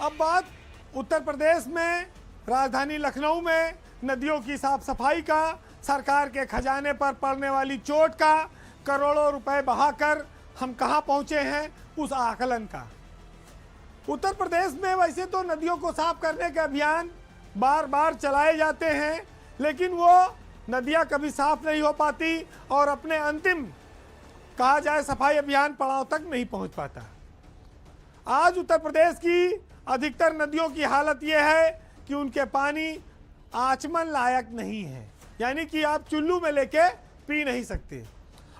अब बात उत्तर प्रदेश में राजधानी लखनऊ में नदियों की साफ सफाई का, सरकार के खजाने पर पड़ने वाली चोट का, करोड़ों रुपए बहाकर हम कहां पहुंचे हैं उस आकलन का। उत्तर प्रदेश में वैसे तो नदियों को साफ करने के अभियान बार बार चलाए जाते हैं, लेकिन वो नदियां कभी साफ नहीं हो पाती और अपने अंतिम कहा जाए सफाई अभियान पड़ाव तक नहीं पहुंच पाता। आज उत्तर प्रदेश की अधिकतर नदियों की हालत यह है कि उनके पानी आचमन लायक नहीं है, यानी कि आप चुल्लू में लेके पी नहीं सकते।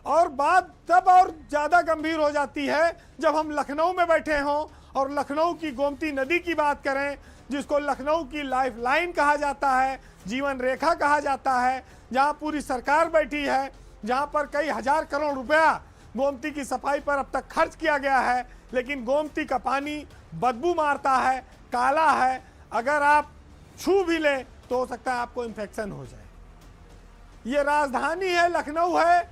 और बात तब और ज़्यादा गंभीर हो जाती है जब हम लखनऊ में बैठे हों और लखनऊ की गोमती नदी की बात करें, जिसको लखनऊ की लाइफ लाइन कहा जाता है, जीवन रेखा कहा जाता है, जहां पूरी सरकार बैठी है, जहां पर कई हजार करोड़ रुपया गोमती की सफाई पर अब तक खर्च किया गया है, लेकिन गोमती का पानी बदबू मारता है, काला है। अगर आप छू भी लें तो हो सकता है आपको इन्फेक्शन हो जाए। ये राजधानी है, लखनऊ है,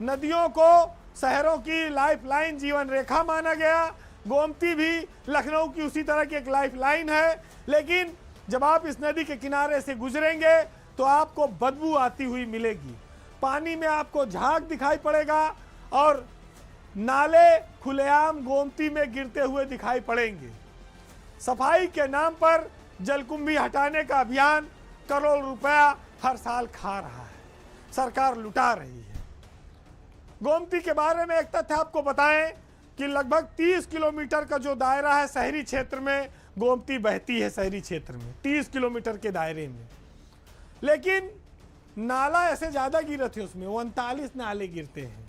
नदियों को शहरों की लाइफ लाइन, जीवन रेखा माना गया। गोमती भी लखनऊ की उसी तरह की एक लाइफ लाइन है, लेकिन जब आप इस नदी के किनारे से गुजरेंगे तो आपको बदबू आती हुई मिलेगी। पानी में आपको झाग दिखाई पड़ेगा और नाले खुलेआम गोमती में गिरते हुए दिखाई पड़ेंगे। सफाई के नाम पर जलकुंभी हटाने का अभियान करोड़ रुपया हर साल खा रहा है, सरकार लुटा रही है। गोमती के बारे में एक तथ्य आपको बताएं कि लगभग 30 किलोमीटर का जो दायरा है शहरी क्षेत्र में, गोमती बहती है शहरी क्षेत्र में 30 किलोमीटर के दायरे में, लेकिन नाला ऐसे ज्यादा गिरे थे, उसमें 39 नाले गिरते हैं।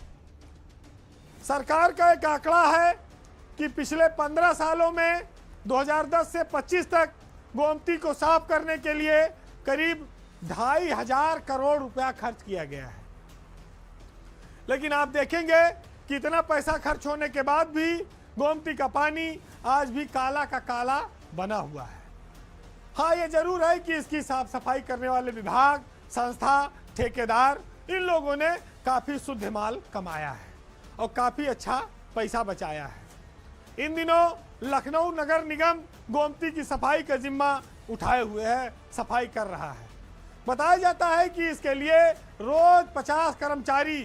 सरकार का एक आंकड़ा है कि पिछले 15 सालों में 2010 से 25 तक गोमती को साफ करने के लिए करीब 2,500 करोड़ रुपया खर्च किया गया है। लेकिन आप देखेंगे कि इतना पैसा खर्च होने के बाद भी गोमती का पानी आज भी काला का काला बना हुआ है। हाँ, ये जरूर है कि इसकी साफ सफाई करने वाले विभाग, संस्था, ठेकेदार, इन लोगों ने काफी शुद्ध माल कमाया है और काफी अच्छा पैसा बचाया है। इन दिनों लखनऊ नगर निगम गोमती की सफाई का जिम्मा उठाए हुए है, सफाई कर रहा है। बताया जाता है कि इसके लिए रोज 50 कर्मचारी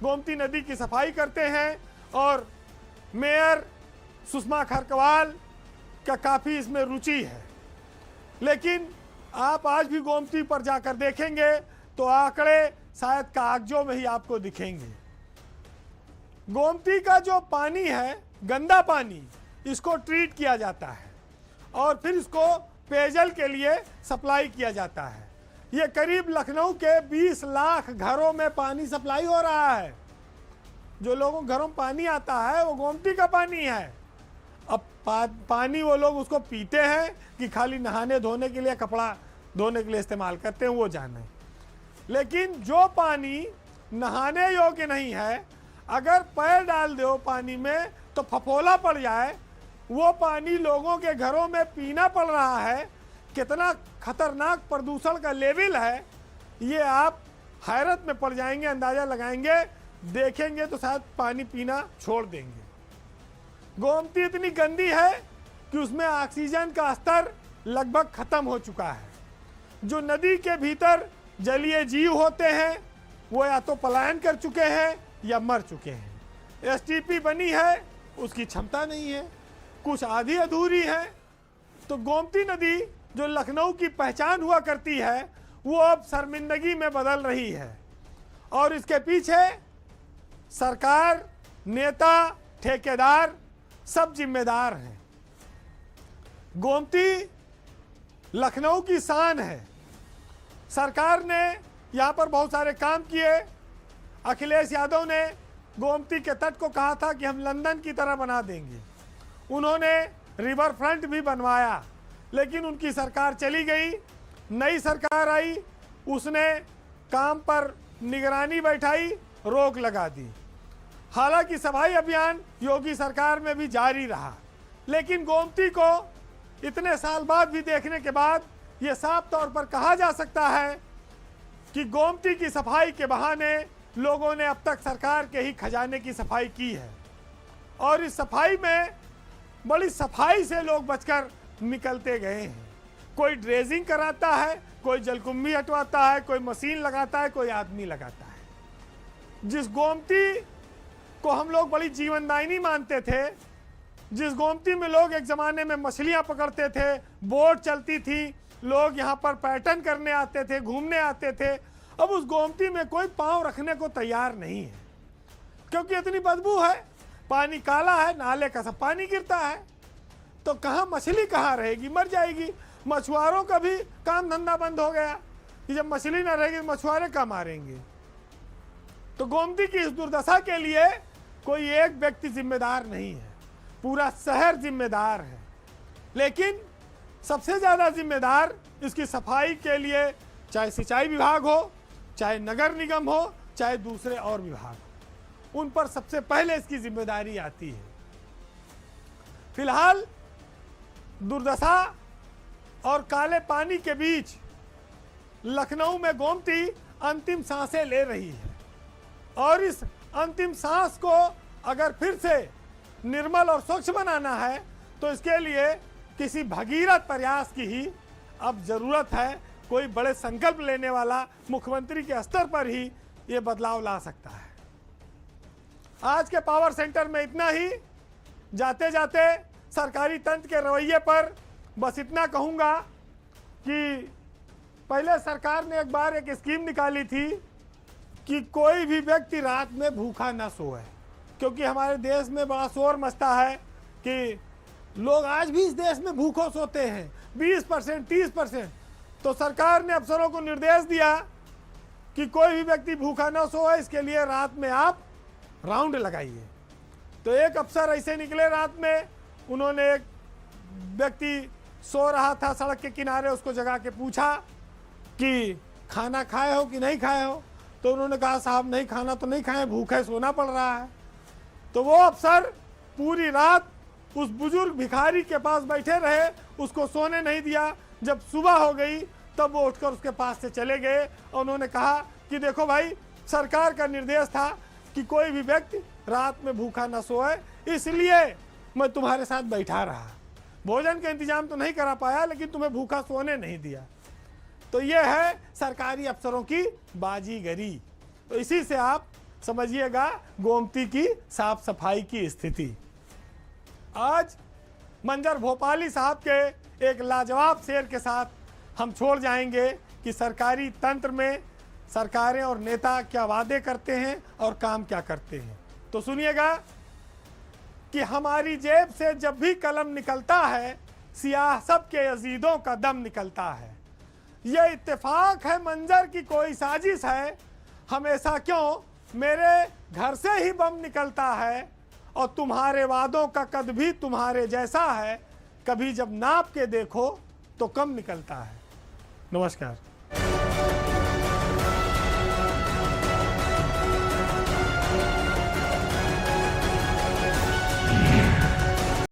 गोमती नदी की सफाई करते हैं और मेयर सुषमा खरकवाल का काफ़ी इसमें रुचि है। लेकिन आप आज भी गोमती पर जाकर देखेंगे तो आंकड़े शायद कागजों में ही आपको दिखेंगे। गोमती का जो पानी है, गंदा पानी, इसको ट्रीट किया जाता है और फिर इसको पेयजल के लिए सप्लाई किया जाता है। ये करीब लखनऊ के 20 लाख घरों में पानी सप्लाई हो रहा है। जो लोगों के घरों में पानी आता है वो गोमती का पानी है। अब पानी वो लोग उसको पीते हैं कि खाली नहाने धोने के लिए, कपड़ा धोने के लिए इस्तेमाल करते हैं, वो जाने। लेकिन जो पानी नहाने योग्य नहीं है, अगर पैर डाल दो पानी में तो फफोला पड़ जाए, वो पानी लोगों के घरों में पीना पड़ रहा है। कितना खतरनाक प्रदूषण का लेवल है, ये आप हैरत में पड़ जाएंगे, अंदाजा लगाएंगे, देखेंगे तो शायद पानी पीना छोड़ देंगे। गोमती इतनी गंदी है कि उसमें ऑक्सीजन का स्तर लगभग खत्म हो चुका है। जो नदी के भीतर जलीय जीव होते हैं वो या तो पलायन कर चुके हैं या मर चुके हैं। एसटीपी बनी है, उसकी क्षमता नहीं है, कुछ आधी अधूरी है। तो गोमती नदी जो लखनऊ की पहचान हुआ करती है, वो अब शर्मिंदगी में बदल रही है और इसके पीछे सरकार, नेता, ठेकेदार सब जिम्मेदार हैं। गोमती लखनऊ की शान है। सरकार ने यहाँ पर बहुत सारे काम किए। अखिलेश यादव ने गोमती के तट को कहा था कि हम लंदन की तरह बना देंगे। उन्होंने रिवर फ्रंट भी बनवाया, लेकिन उनकी सरकार चली गई, नई सरकार आई, उसने काम पर निगरानी बैठाई, रोक लगा दी। हालांकि सफाई अभियान योगी सरकार में भी जारी रहा, लेकिन गोमती को इतने साल बाद भी देखने के बाद ये साफ तौर पर कहा जा सकता है कि गोमती की सफाई के बहाने लोगों ने अब तक सरकार के ही खजाने की सफाई की है और इस सफाई में बड़ी सफाई से लोग बचकर निकलते गए हैं। कोई ड्रेजिंग कराता है, कोई जलकुंभी हटवाता है, कोई मशीन लगाता है, कोई आदमी लगाता है। जिस गोमती को हम लोग बड़ी जीवनदायिनी मानते थे, जिस गोमती में लोग एक ज़माने में मछलियां पकड़ते थे, बोट चलती थी, लोग यहाँ पर पर्यटन करने आते थे, घूमने आते थे, अब उस गोमती में कोई पांव रखने को तैयार नहीं है, क्योंकि इतनी बदबू है, पानी काला है, नाले का सब पानी गिरता है। तो कहाँ मछली कहाँ रहेगी, मर जाएगी। मछुआरों का भी काम धंधा बंद हो गया कि जब मछली ना रहेगी तो मछुआरे कहाँ मारेंगे। तो गोमती की इस दुर्दशा के लिए कोई एक व्यक्ति जिम्मेदार नहीं है, पूरा शहर जिम्मेदार है। लेकिन सबसे ज़्यादा जिम्मेदार इसकी सफाई के लिए चाहे सिंचाई विभाग हो, चाहे नगर निगम हो, चाहे दूसरे और विभाग हो, उन पर सबसे पहले इसकी जिम्मेदारी आती है। फिलहाल दुर्दशा और काले पानी के बीच लखनऊ में गोमती अंतिम सांसें ले रही है, और इस अंतिम सांस को अगर फिर से निर्मल और स्वच्छ बनाना है तो इसके लिए किसी भगीरथ प्रयास की ही अब जरूरत है। कोई बड़े संकल्प लेने वाला मुख्यमंत्री के स्तर पर ही ये बदलाव ला सकता है। आज के पावर सेंटर में इतना ही। जाते जाते सरकारी तंत्र के रवैये पर बस इतना कहूँगा कि पहले सरकार ने एक बार एक स्कीम निकाली थी कि कोई भी व्यक्ति रात में भूखा न सोए, क्योंकि हमारे देश में बड़ा शोर मचता है कि लोग आज भी इस देश में भूखों सोते हैं, 20%, 30%। तो सरकार ने अफसरों को निर्देश दिया कि कोई भी व्यक्ति भूखा न सोए, इसके लिए रात में आप राउंड लगाइए। तो एक अफसर ऐसे निकले रात में, उन्होंने एक व्यक्ति सो रहा था सड़क के किनारे, उसको जगा के पूछा कि खाना खाए हो कि नहीं खाए हो। तो उन्होंने कहा साहब नहीं खाना तो नहीं खाए, भूखे सोना पड़ रहा है। तो वो अफसर पूरी रात उस बुजुर्ग भिखारी के पास बैठे रहे, उसको सोने नहीं दिया। जब सुबह हो गई तब वो उठकर उसके पास से चले गए और उन्होंने कहा कि देखो भाई, सरकार का निर्देश था कि कोई भी व्यक्ति रात में भूखा न सोए, इसलिए मैं तुम्हारे साथ बैठा रहा। भोजन का इंतजाम तो नहीं करा पाया, लेकिन तुम्हें भूखा सोने नहीं दिया। तो ये है सरकारी अफसरों की बाजीगरी। तो इसी से आप समझिएगा गोमती की साफ सफाई की स्थिति। आज मंजर भोपाली साहब के एक लाजवाब शेर के साथ हम छोड़ जाएंगे कि सरकारी तंत्र में सरकारें और नेता क्या वादे करते हैं और काम क्या करते हैं। तो सुनिएगा कि हमारी जेब से जब भी कलम निकलता है, सियासत के यजीदों का दम निकलता है। यह इत्तेफाक है मंजर की कोई साजिश है, हमेशा क्यों मेरे घर से ही बम निकलता है, और तुम्हारे वादों का कद भी तुम्हारे जैसा है, कभी जब नाप के देखो तो कम निकलता है। नमस्कार।